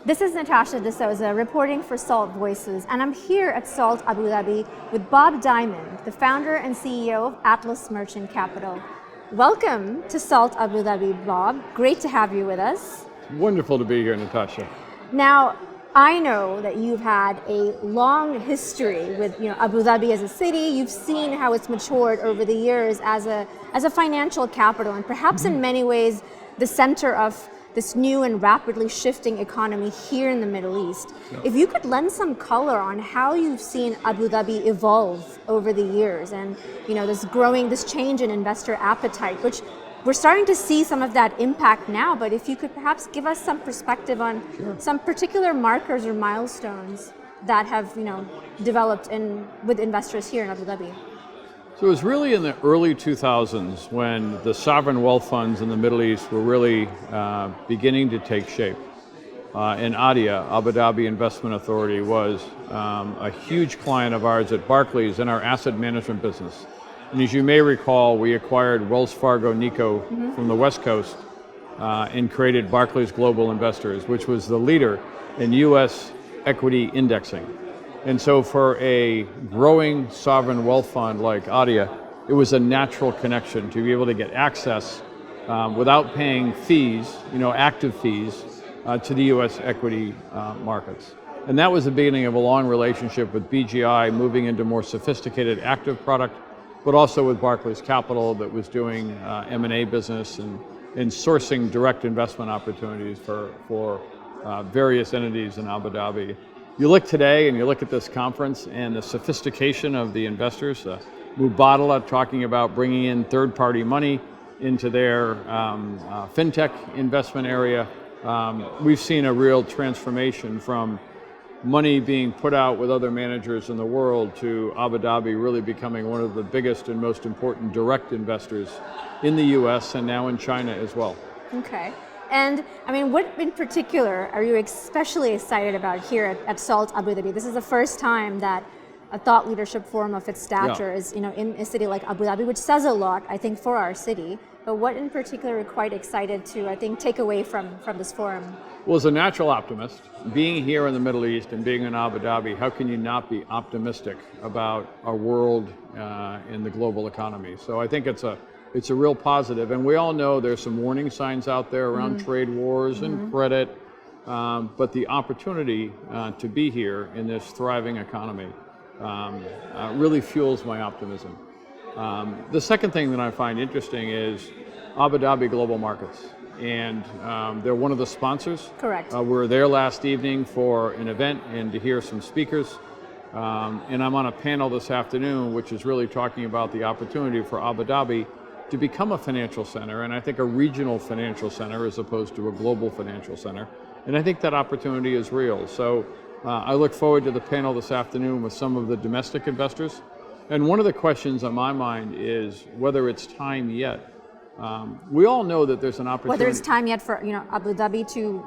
This is Natasha D'Souza reporting for SALT Voices, and I'm here at SALT Abu Dhabi with Bob Diamond, the founder and CEO of Atlas Merchant Capital. Welcome to SALT Abu Dhabi, Bob. Great to have you with us. Wonderful to be here, Natasha. Now, I know that you've had a long history with Abu Dhabi as a city. You've seen how it's matured over the years as a financial capital, and perhaps in many ways the center of this new and rapidly shifting economy here in the Middle East. Yeah. If you could lend some color on how you've seen Abu Dhabi evolve over the years, and this change in investor appetite, which we're starting to see some of that impact now, but if you could perhaps give us some perspective on some particular markers or milestones that have developed with investors here in Abu Dhabi. So it was really in the early 2000s when the sovereign wealth funds in the Middle East were really beginning to take shape. And ADIA, Abu Dhabi Investment Authority, was a huge client of ours at Barclays in our asset management business. And as you may recall, we acquired Wells Fargo Nico from the West Coast and created Barclays Global Investors, which was the leader in US equity indexing. And so for a growing sovereign wealth fund like ADIA, it was a natural connection to be able to get access without paying fees, active fees, to the US equity markets. And that was the beginning of a long relationship with BGI, moving into more sophisticated active product, but also with Barclays Capital that was doing M&A business and sourcing direct investment opportunities for various entities in Abu Dhabi. You look today and you look at this conference and the sophistication of the investors, Mubadala talking about bringing in third-party money into their fintech investment area. We've seen a real transformation from money being put out with other managers in the world to Abu Dhabi really becoming one of the biggest and most important direct investors in the US and now in China as well. Okay. And what in particular are you especially excited about here at SALT Abu Dhabi? This is the first time that a thought leadership forum of its stature is in a city like Abu Dhabi, which says a lot, I think, for our city. But what in particular are you quite excited to, I think, take away from this forum? Well, as a natural optimist, being here in the Middle East and being in Abu Dhabi, how can you not be optimistic about our world in the global economy? So I think it's a real positive, and we all know there's some warning signs out there around trade wars and credit, but the opportunity to be here in this thriving economy really fuels my optimism. The second thing that I find interesting is Abu Dhabi Global Markets, and they're one of the sponsors. Correct. We were there last evening for an event and to hear some speakers. And I'm on a panel this afternoon, which is really talking about the opportunity for Abu Dhabi to become a financial center, and I think a regional financial center as opposed to a global financial center. And I think that opportunity is real. So I look forward to the panel this afternoon with some of the domestic investors. And one of the questions on my mind is whether it's time yet. We all know that there's an opportunity. Whether it's time yet for Abu Dhabi to.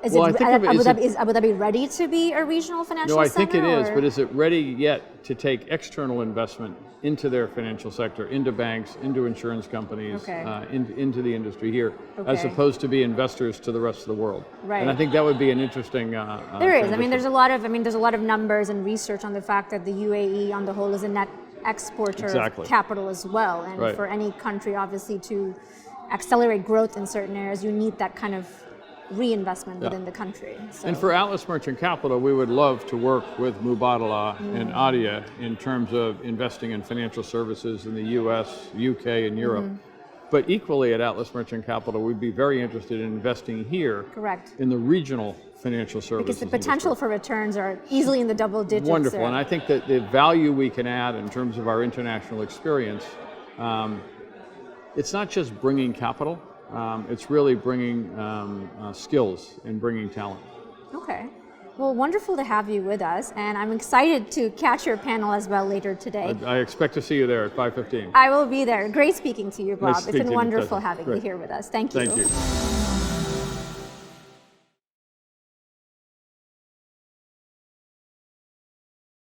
Is Abu Dhabi ready to be a regional financial center? No, I think it is, but is it ready yet to take external investment into their financial sector, into banks, into insurance companies, into the industry here, as opposed to be investors to the rest of the world? Right. And I think that would be an interesting. There is. There's a lot of numbers and research on the fact that the UAE, on the whole, is a net exporter of capital as well, and for any country, obviously, to accelerate growth in certain areas, you need that kind of reinvestment within the country. So. And for Atlas Merchant Capital, we would love to work with Mubadala and ADIA in terms of investing in financial services in the US, UK, and Europe. But equally at Atlas Merchant Capital, we'd be very interested in investing here in the regional financial services because the potential for returns are easily in the double digits. Wonderful, and I think that the value we can add in terms of our international experience, it's not just bringing capital, it's really bringing skills and bringing talent. Okay. Well, wonderful to have you with us, and I'm excited to catch your panel as well later today. I expect to see you there at 5:15. I will be there. Great speaking to you, Bob. Nice it's been wonderful having you here with us. Thank you. Thank you.